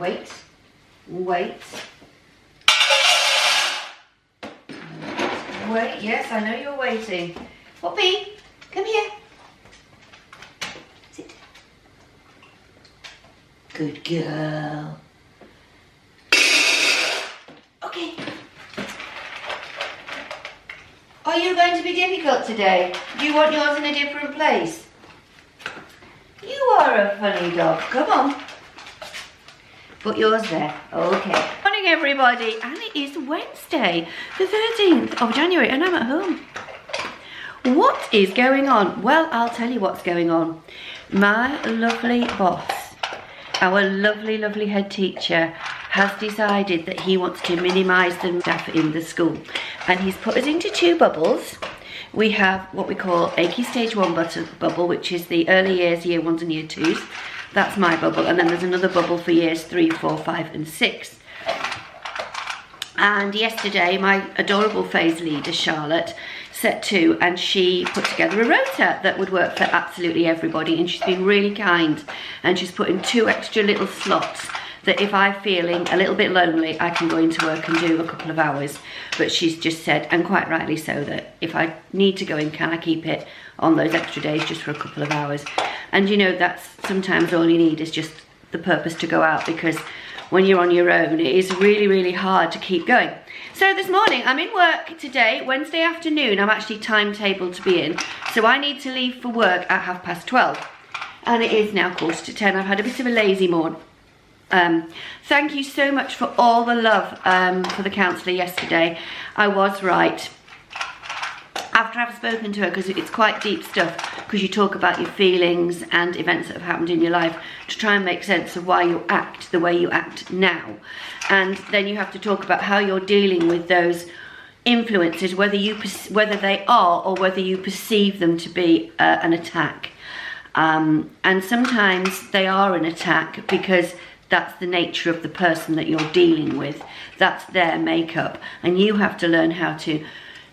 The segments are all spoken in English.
wait. Wait. Wait, yes, I know you're waiting. Poppy, come here. Sit. Good girl. Okay. Are you going to be difficult today? Do you want yours in a different place? You are a funny dog. Come on. Put yours there. Okay. Morning everybody, and it is Wednesday, the 13th of January, and I'm at home. What is going on? Well, I'll tell you what's going on. My lovely boss, our lovely, lovely head teacher, has decided that he wants to minimise the staff in the school. And he's put us into two bubbles. We have what we call a Key Stage 1 bubble, which is the early years, year 1s and year 2s. That's my bubble. And then there's another bubble for years 3, 4, 5 and 6. And yesterday, my adorable phase leader, Charlotte, set to, and she put together a rota that would work for absolutely everybody. And she's been really kind. And she's put in 2 extra little slots that if I'm feeling a little bit lonely, I can go into work and do a couple of hours. But she's just said, and quite rightly so, that if I need to go in, can I keep it on those extra days just for a couple of hours? And you know, that's sometimes all you need is just the purpose to go out, because when you're on your own, it is really, really hard to keep going. So this morning, I'm in work today, Wednesday afternoon. I'm actually timetabled to be in. So I need to leave for work at 12:30. And it is now 10:15. I've had a bit of a lazy morning. Thank you so much for all the love for the counsellor yesterday. I was right. After I've spoken to her, because it's quite deep stuff, because you talk about your feelings and events that have happened in your life to try and make sense of why you act the way you act now. And then you have to talk about how you're dealing with those influences, whether they are or whether you perceive them to be an attack. And sometimes they are an attack because that's the nature of the person that you're dealing with. That's their makeup. And you have to learn how to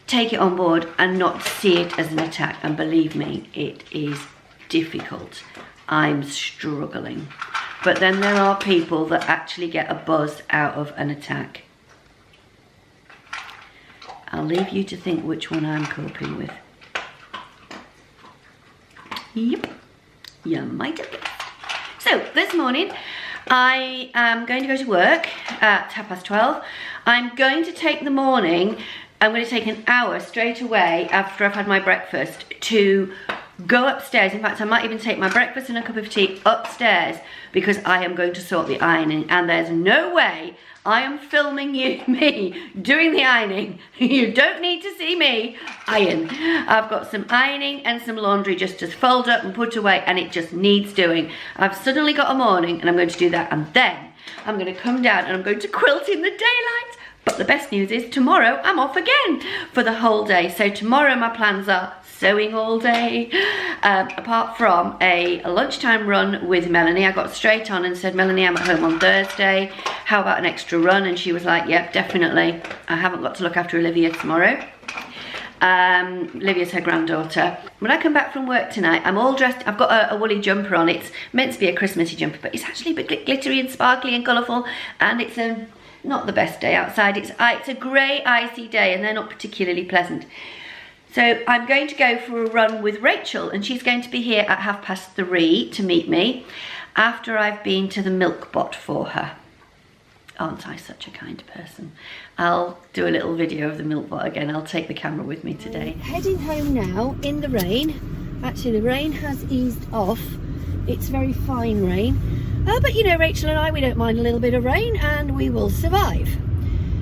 take it on board and not see it as an attack. And believe me, it is difficult. I'm struggling. But then there are people that actually get a buzz out of an attack. I'll leave you to think which one I'm coping with. Yep, you might have guessed. So this morning, I am going to go to work at 12:30. I'm going to take the morning, I'm going to take an hour straight away after I've had my breakfast to go upstairs. In fact, I might even take my breakfast and a cup of tea upstairs, because I am going to sort the ironing, and there's no way I am filming me doing the ironing. You don't need to see me iron. I've got some ironing and some laundry just to fold up and put away, and it just needs doing. I've suddenly got a morning, and I'm going to do that, and then I'm going to come down and I'm going to quilt in the daylight. But the best news is tomorrow I'm off again for the whole day. So tomorrow my plans are sewing all day, apart from a lunchtime run with Melanie. I got straight on and said, Melanie, I'm at home on Thursday. How about an extra run? And she was like, yep, definitely. I haven't got to look after Olivia tomorrow. Olivia's her granddaughter. When I come back from work tonight, I'm all dressed. I've got a woolly jumper on. It's meant to be a Christmassy jumper, but it's actually a bit glittery and sparkly and colourful, and it's not the best day outside. It's a grey, icy day, and they're not particularly pleasant. So I'm going to go for a run with Rachel, and she's going to be here at 3:30 to meet me after I've been to the milk bot for her. Aren't I such a kind person? I'll do a little video of the milk bot again. I'll take the camera with me today. Heading home now in the rain. Actually, the rain has eased off. It's very fine rain. But you know, Rachel and I, we don't mind a little bit of rain, and we will survive.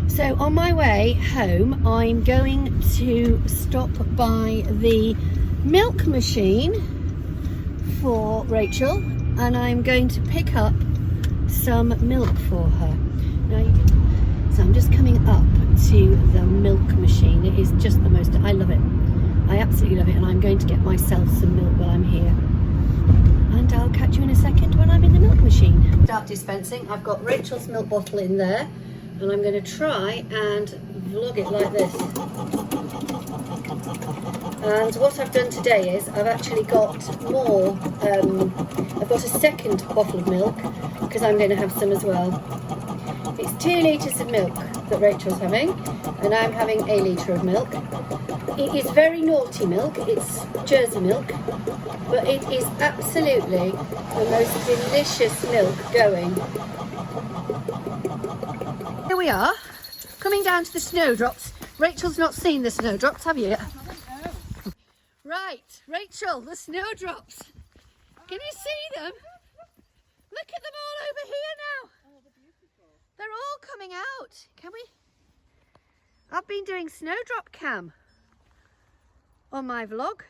So on my way home, I'm going to stop by the milk machine for Rachel, and I'm going to pick up some milk for her. So I'm just coming up to the milk machine. It is just the most, I love it. I absolutely love it, and I'm going to get myself some milk while I'm here. And I'll catch you in a second when I'm in the milk machine. Start dispensing. I've got Rachel's milk bottle in there, and I'm going to try and vlog it like this. And what I've done today is I've actually got more, I've got a second bottle of milk because I'm going to have some as well. It's 2 litres of milk that Rachel's having, and I'm having a litre of milk. It is very naughty milk, it's Jersey milk, but it is absolutely the most delicious milk going. Here we are, coming down to the snowdrops. Rachel's not seen the snowdrops, have you? Right, Rachel, the snowdrops. Can you see them? Look at them all over here now. Oh, they're beautiful. They're all coming out. Can we? I've been doing snowdrop cam on my vlog.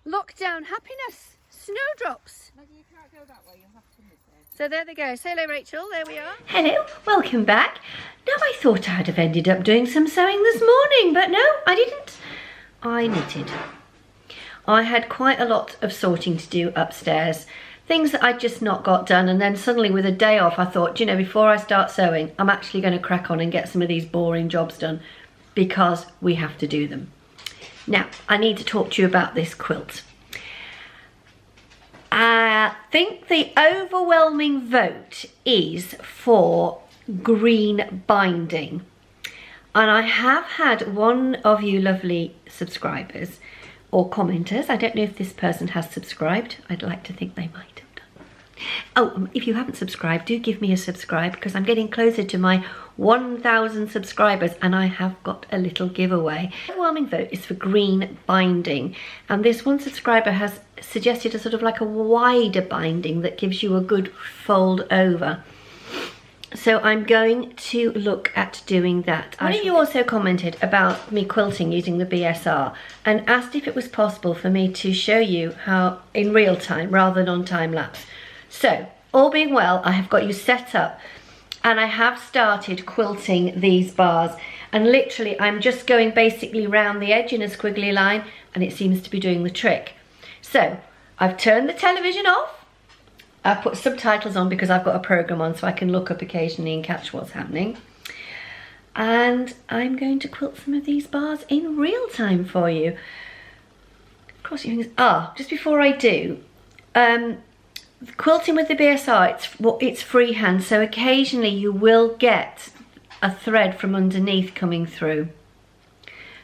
Lockdown happiness, snowdrops. Maybe you can't go that way, you'll have to miss it. So there they go. Say hello, Rachel. There we are. Hello, welcome back. Now I thought I'd have ended up doing some sewing this morning, but no, I didn't. I knitted. I had quite a lot of sorting to do upstairs. Things that I'd just not got done, and then suddenly with a day off I thought, you know, before I start sewing, I'm actually going to crack on and get some of these boring jobs done because we have to do them. Now, I need to talk to you about this quilt. I think the overwhelming vote is for green binding. And I have had one of you lovely subscribers or commenters, I don't know if this person has subscribed, I'd like to think they might have done. Oh, if you haven't subscribed, do give me a subscribe because I'm getting closer to my 1,000 subscribers and I have got a little giveaway. The overwhelming vote is for green binding, and this one subscriber has suggested a sort of like a wider binding that gives you a good fold over. So I'm going to look at doing that. One of you also commented about me quilting using the BSR and asked if it was possible for me to show you how in real time rather than on time lapse. So all being well, I have got you set up and I have started quilting these bars, and literally I'm just going basically round the edge in a squiggly line and it seems to be doing the trick. So I've turned the television off. I've put subtitles on because I've got a program on so I can look up occasionally and catch what's happening. And I'm going to quilt some of these bars in real time for you. Cross your fingers. Just before I do, quilting with the BSR, it's freehand, so occasionally you will get a thread from underneath coming through.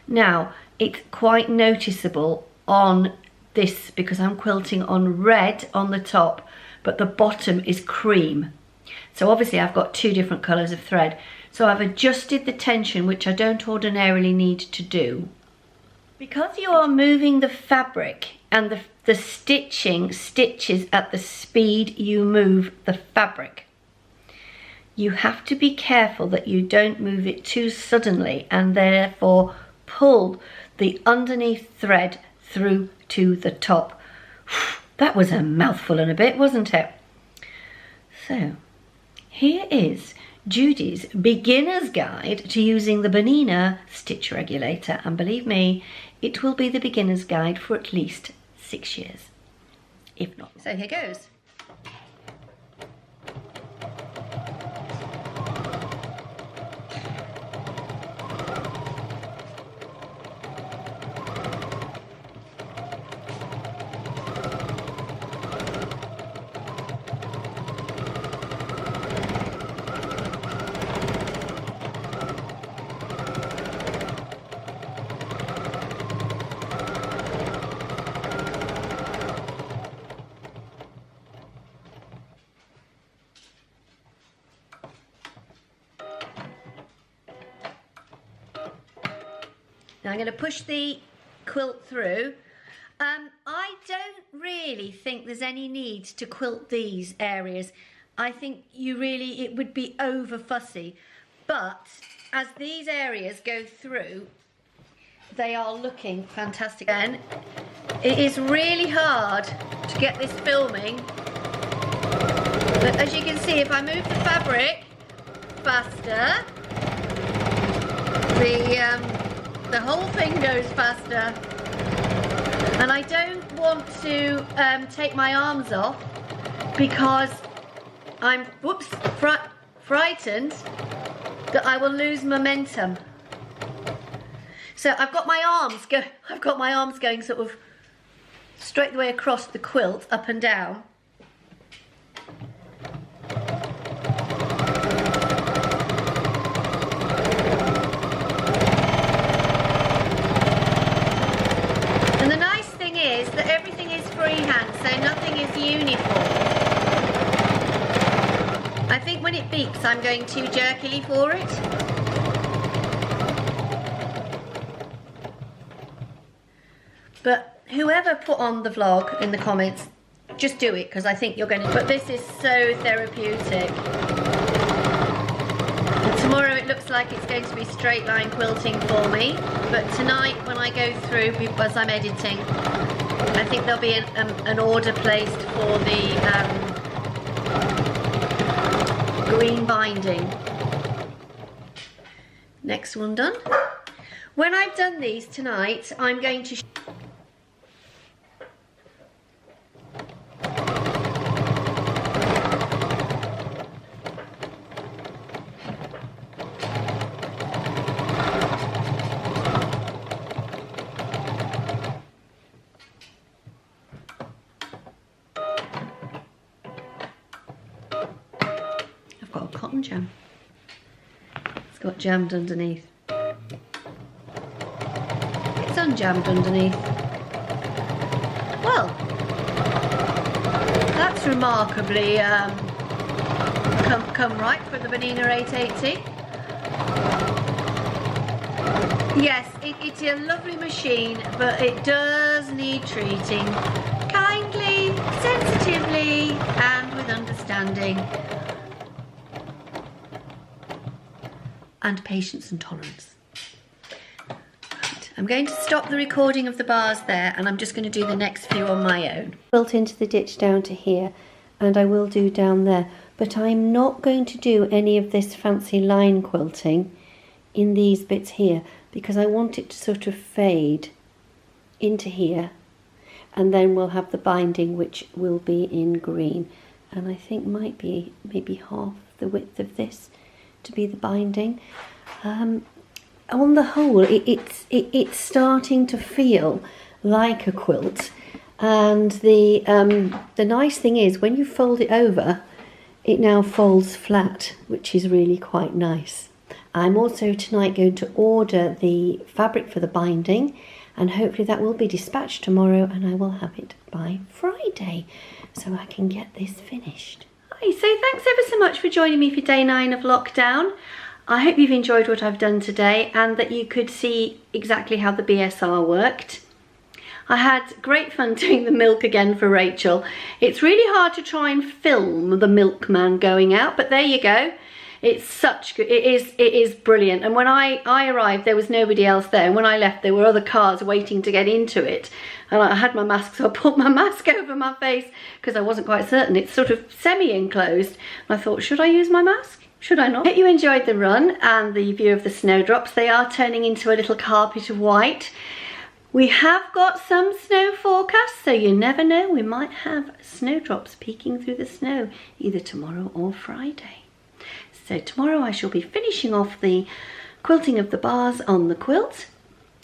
Now, it's quite noticeable on this because I'm quilting on red on the top, but the bottom is cream. So obviously I've got 2 different colours of thread. So I've adjusted the tension, which I don't ordinarily need to do. Because you are moving the fabric and the stitches at the speed you move the fabric, you have to be careful that you don't move it too suddenly and therefore pull the underneath thread through to the top. That was a mouthful and a bit, wasn't it? So, here is Judy's beginner's guide to using the Bernina Stitch Regulator, and believe me, it will be the beginner's guide for at least 6 years, if not. So here goes. Now I'm going to push the quilt through. I don't really think there's any need to quilt these areas. I think it would be over fussy. But as these areas go through, they are looking fantastic. And it is really hard to get this filming. But as you can see, if I move the fabric faster, the whole thing goes faster. And I don't want to take my arms off because I'm frightened that I will lose momentum. So I've got my arms going sort of straight the way across the quilt, up and down. And the nice thing is that everything is freehand, so nothing is uniform. I think when it beeps, I'm going too jerkily for it. But whoever put on the vlog in the comments, just do it, because I think you're going to. But this is so therapeutic. And tomorrow it looks like it's going to be straight line quilting for me. But tonight, when I go through, as I'm editing, I think there'll be an order placed for the green binding. Next one done. When I've done these tonight, I'm going to cotton jam. It's got jammed underneath. It's unjammed underneath. Well, that's remarkably come right for the Bernina 880. Yes, it's a lovely machine, but it does need treating kindly, sensitively, and with understanding. And patience and tolerance. Right, I'm going to stop the recording of the bars there, and I'm just going to do the next few on my own. Built into the ditch down to here, and I will do down there, but I'm not going to do any of this fancy line quilting in these bits here, because I want it to sort of fade into here, and then we'll have the binding, which will be in green, and I think might be maybe half the width of this to be the binding. On the whole, it's starting to feel like a quilt, and the nice thing is when you fold it over, it now folds flat, which is really quite nice. I'm also tonight going to order the fabric for the binding, and hopefully that will be dispatched tomorrow, and I will have it by Friday, so I can get this finished. So thanks ever so much for joining me for day 9 of lockdown. I hope you've enjoyed what I've done today, and that you could see exactly how the BSR worked. I had great fun doing the milk again for Rachel. It's really hard to try and film the milkman going out, but there you go. It's such good, it is brilliant. And when I arrived, there was nobody else there, and when I left, there were other cars waiting to get into it. And I had my mask, so I put my mask over my face because I wasn't quite certain. It's sort of semi-enclosed. And I thought, should I use my mask? Should I not? I hope you enjoyed the run and the view of the snowdrops. They are turning into a little carpet of white. We have got some snow forecast, so you never know. We might have snowdrops peeking through the snow either tomorrow or Friday. So tomorrow I shall be finishing off the quilting of the bars on the quilt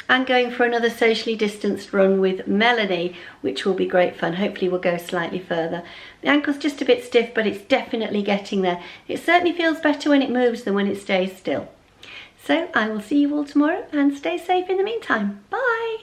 and going for another socially distanced run with Melanie, which will be great fun. Hopefully we'll go slightly further. The ankle's just a bit stiff, but it's definitely getting there. It certainly feels better when it moves than when it stays still. So I will see you all tomorrow, and stay safe in the meantime. Bye!